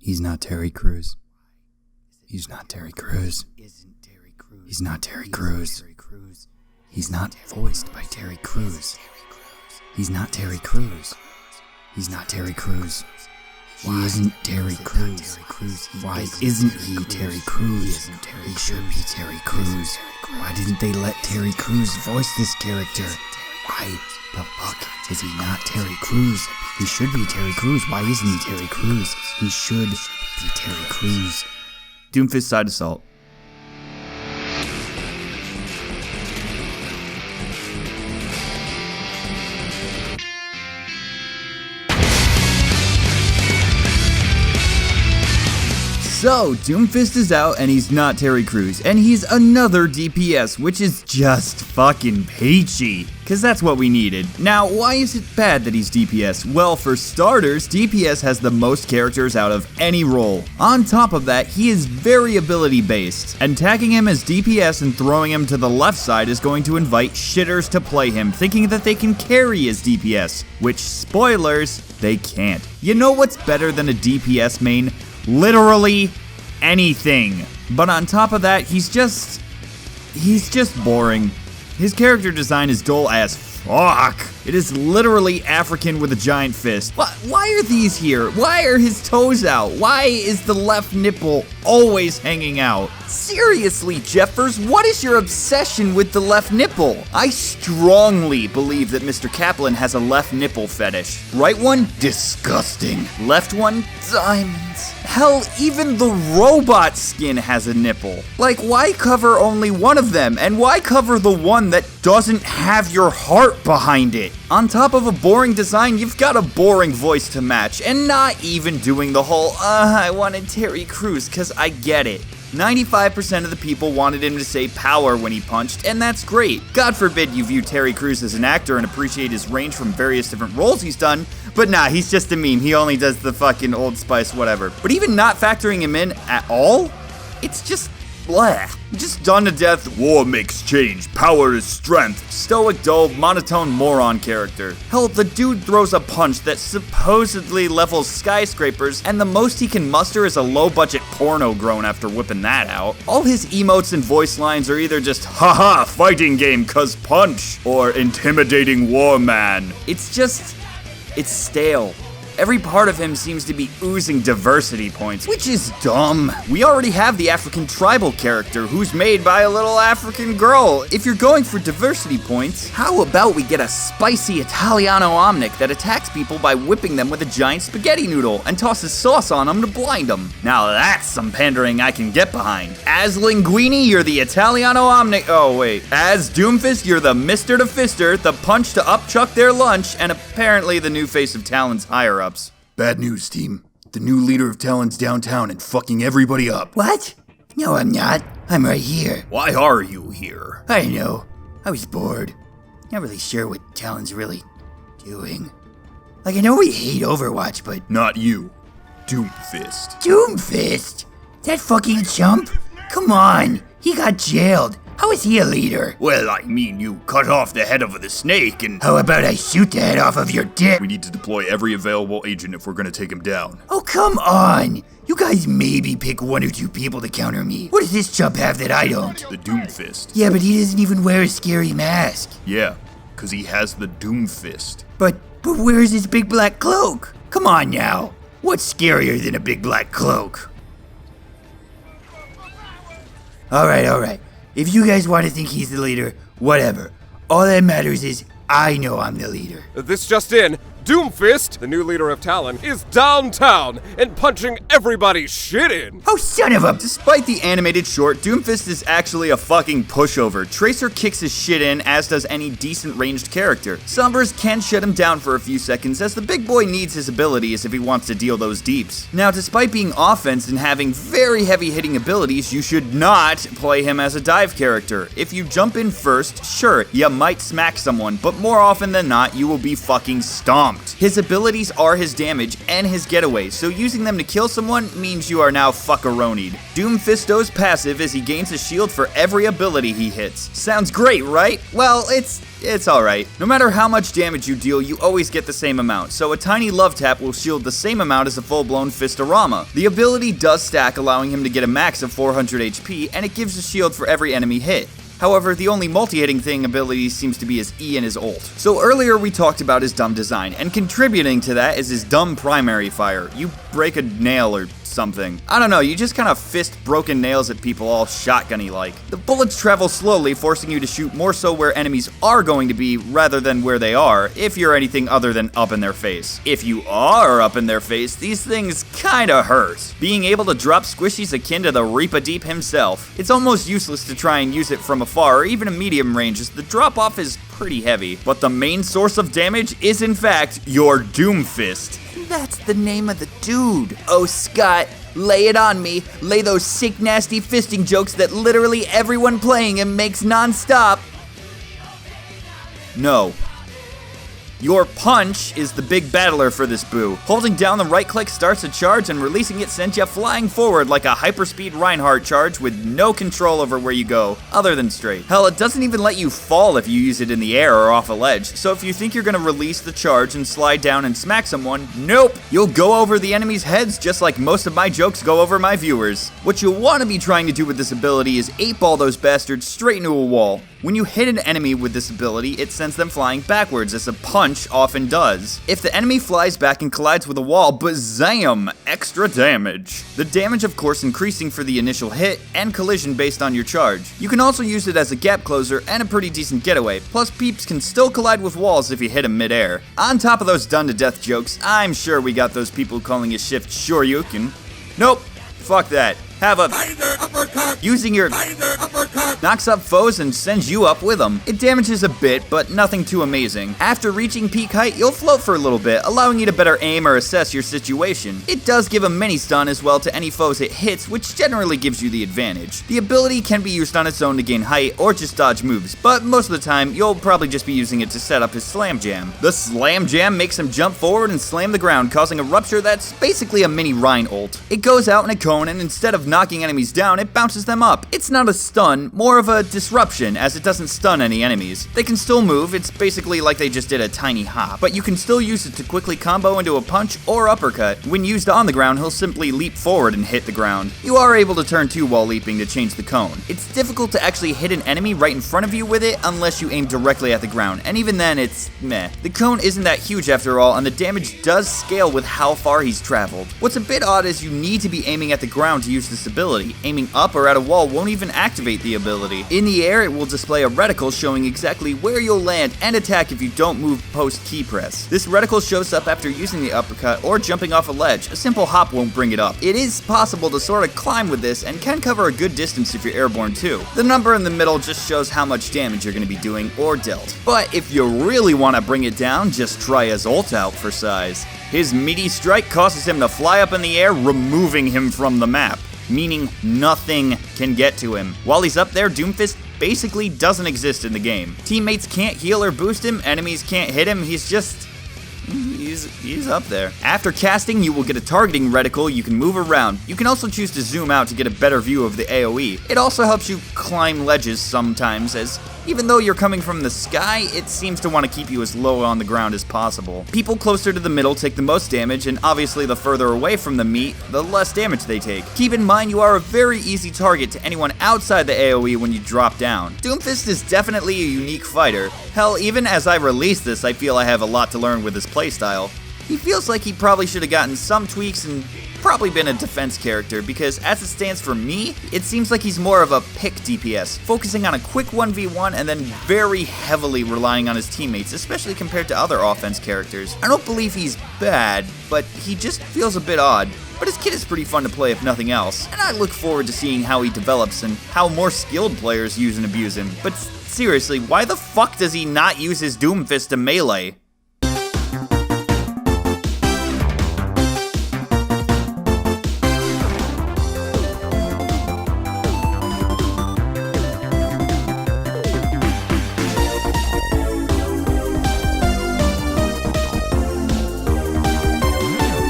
He's not Terry Crews. He's not Terry Crews. He's not Terry Crews. He's not voiced by Terry Crews. He's not Terry Crews. He's not Terry Crews. He isn't Terry Crews. Why isn't he Terry Crews? He should be Terry Crews. Why didn't they let Terry Crews voice this character? Why the fuck is he not Terry Crews? He should be Terry Crews. Why isn't he Terry Crews? He should be Terry Crews. Doomfist side assault. So, Doomfist is out and he's not Terry Crews, and he's another DPS, which is just fucking peachy, cause that's what we needed. Now, why is it bad that he's DPS? Well, for starters, DPS has the most characters out of any role. On top of that, he is very ability based, and tagging him as DPS and throwing him to the left side is going to invite shitters to play him, thinking that they can carry as DPS, which, spoilers, they can't. You know what's better than a DPS main? Literally anything. But on top of that, he's just boring. His character design is dull as fuck. It is literally African with a giant fist. Why are these here? Why are his toes out? Why is the left nipple always hanging out? Seriously, Jeffers, what is your obsession with the left nipple? I strongly believe that Mr. Kaplan has a left nipple fetish. Right one? Disgusting. Left one? Diamonds. Hell, even the robot skin has a nipple. Like, why cover only one of them? And why cover the one that doesn't have your heart behind it? On top of a boring design, you've got a boring voice to match, and not even doing the whole, I wanted Terry Crews, cause I get it. 95% of the people wanted him to say power when he punched, and that's great. God forbid you view Terry Crews as an actor and appreciate his range from various different roles he's done, but nah, he's just a meme. He only does the fucking Old Spice whatever. But even not factoring him in at all, it's just blah. Just done to death, war makes change, power is strength, stoic, dull, monotone moron character. Hell, the dude throws a punch that supposedly levels skyscrapers, and the most he can muster is a low-budget porno groan after whipping that out. All his emotes and voice lines are either just, haha, fighting game cuz punch, or intimidating war man. It's stale. Every part of him seems to be oozing diversity points, which is dumb. We already have the African tribal character who's made by a little African girl. If you're going for diversity points, how about we get a spicy Italiano Omnic that attacks people by whipping them with a giant spaghetti noodle and tosses sauce on them to blind them? Now that's some pandering I can get behind. As Linguine, you're the Italiano Omnic. Oh wait. As Doomfist, you're the Mr. to Fister, the punch to upchuck their lunch, and apparently the new face of Talon's higher-ups. Bad news, team. The new leader of Talon's downtown and fucking everybody up. What? No, I'm not. I'm right here. Why are you here? I don't know. I was bored. Not really sure what Talon's really doing. Like, I know we hate Overwatch, but... Not you. Doomfist. Doomfist? That fucking chump? Come on. He got jailed. How is he a leader? Well, I mean, you cut off the head of the snake and... How about I shoot the head off of your dick? We need to deploy every available agent if we're gonna take him down. Oh, come on! You guys maybe pick one or two people to counter me. What does this chump have that I don't? The Doomfist. Yeah, but he doesn't even wear a scary mask. Yeah, cause he has the Doomfist. But where's his big black cloak? Come on now. What's scarier than a big black cloak? Alright. If you guys want to think he's the leader, whatever. All that matters is I know I'm the leader. This just in, Doomfist, the new leader of Talon, is downtown and punching everybody's shit in. Oh, son of a... Despite the animated short, Doomfist is actually a fucking pushover. Tracer kicks his shit in, as does any decent ranged character. Sombers can shut him down for a few seconds, as the big boy needs his abilities if he wants to deal those deeps. Now, despite being offense and having very heavy hitting abilities, you should not play him as a dive character. If you jump in first, sure, you might smack someone, but more often than not, you will be fucking stomped. jumped. His abilities are his damage and his getaway, so using them to kill someone means you are now fuckaronied. Doomfisto's passive is he gains a shield for every ability he hits. Sounds great, right? Well, it's alright. No matter how much damage you deal, you always get the same amount, so a tiny love tap will shield the same amount as a full-blown Fistorama. The ability does stack, allowing him to get a max of 400 HP, and it gives a shield for every enemy hit. However, the only multi-hitting thing ability seems to be his E and his ult. So earlier we talked about his dumb design, and contributing to that is his dumb primary fire. You break a nail or something. I don't know, you just kind of fist broken nails at people all shotgunny like. The bullets travel slowly, forcing you to shoot more so where enemies are going to be rather than where they are, if you're anything other than up in their face. If you are up in their face, these things kinda hurt. Being able to drop squishies akin to the Reaper Deep himself. It's almost useless to try and use it from afar or even a medium range, as the drop off is pretty heavy. But the main source of damage is in fact your Doomfist. That's the name of the dude. Oh, Scott, lay it on me. Lay those sick, nasty fisting jokes that literally everyone playing him makes non-stop. No. Your punch is the big battler for this boo. Holding down the right click starts a charge, and releasing it sends you flying forward like a hyperspeed Reinhardt charge with no control over where you go, other than straight. Hell, it doesn't even let you fall if you use it in the air or off a ledge, so if you think you're gonna release the charge and slide down and smack someone, nope! You'll go over the enemy's heads just like most of my jokes go over my viewers. What you'll want to be trying to do with this ability is 8-ball those bastards straight into a wall. When you hit an enemy with this ability, it sends them flying backwards, as a punch often does. If the enemy flies back and collides with a wall, bazam! Extra damage. The damage, of course, increasing for the initial hit and collision based on your charge. You can also use it as a gap closer and a pretty decent getaway, plus peeps can still collide with walls if you hit them mid-air. On top of those done-to-death jokes, I'm sure we got those people calling his shift Shoryuken. Nope, fuck that. Have a uppercut. Using your uppercut knocks up foes and sends you up with them. It damages a bit, but nothing too amazing. After reaching peak height, you'll float for a little bit, allowing you to better aim or assess your situation. It does give a mini stun as well to any foes it hits, which generally gives you the advantage. The ability can be used on its own to gain height or just dodge moves, but most of the time, you'll probably just be using it to set up his Slam Jam. The Slam Jam makes him jump forward and slam the ground, causing a rupture that's basically a mini Rein ult. It goes out in a cone, and instead of knocking enemies down, it bounces them up. It's not a stun, more of a disruption, as it doesn't stun any enemies. They can still move, it's basically like they just did a tiny hop, but you can still use it to quickly combo into a punch or uppercut. When used on the ground, he'll simply leap forward and hit the ground. You are able to turn 2 while leaping to change the cone. It's difficult to actually hit an enemy right in front of you with it unless you aim directly at the ground, and even then it's meh. The cone isn't that huge after all, and the damage does scale with how far he's traveled. What's a bit odd is you need to be aiming at the ground to use this ability. Aiming up or at a wall won't even activate the ability. In the air, it will display a reticle showing exactly where you'll land and attack if you don't move post key press. This reticle shows up after using the uppercut or jumping off a ledge. A simple hop won't bring it up. It is possible to sort of climb with this and can cover a good distance if you're airborne too. The number in the middle just shows how much damage you're going to be doing or dealt. But if you really want to bring it down, just try his ult out for size. His meaty strike causes him to fly up in the air, removing him from the map, meaning nothing can get to him. While he's up there, Doomfist basically doesn't exist in the game. Teammates can't heal or boost him, enemies can't hit him, he's up there. After casting, you will get a targeting reticle you can move around. You can also choose to zoom out to get a better view of the AoE. It also helps you climb ledges sometimes, as even though you're coming from the sky, it seems to want to keep you as low on the ground as possible. People closer to the middle take the most damage, and obviously the further away from the meat, the less damage they take. Keep in mind you are a very easy target to anyone outside the AoE when you drop down. Doomfist is definitely a unique fighter. Hell, even as I release this, I feel I have a lot to learn with his playstyle. He feels like he probably should have gotten some tweaks and probably been a defense character, because as it stands for me, it seems like he's more of a pick DPS, focusing on a quick 1v1 and then very heavily relying on his teammates, especially compared to other offense characters. I don't believe he's bad, but he just feels a bit odd. But his kit is pretty fun to play if nothing else, and I look forward to seeing how he develops and how more skilled players use and abuse him. But seriously, why the fuck does he not use his Doomfist to melee?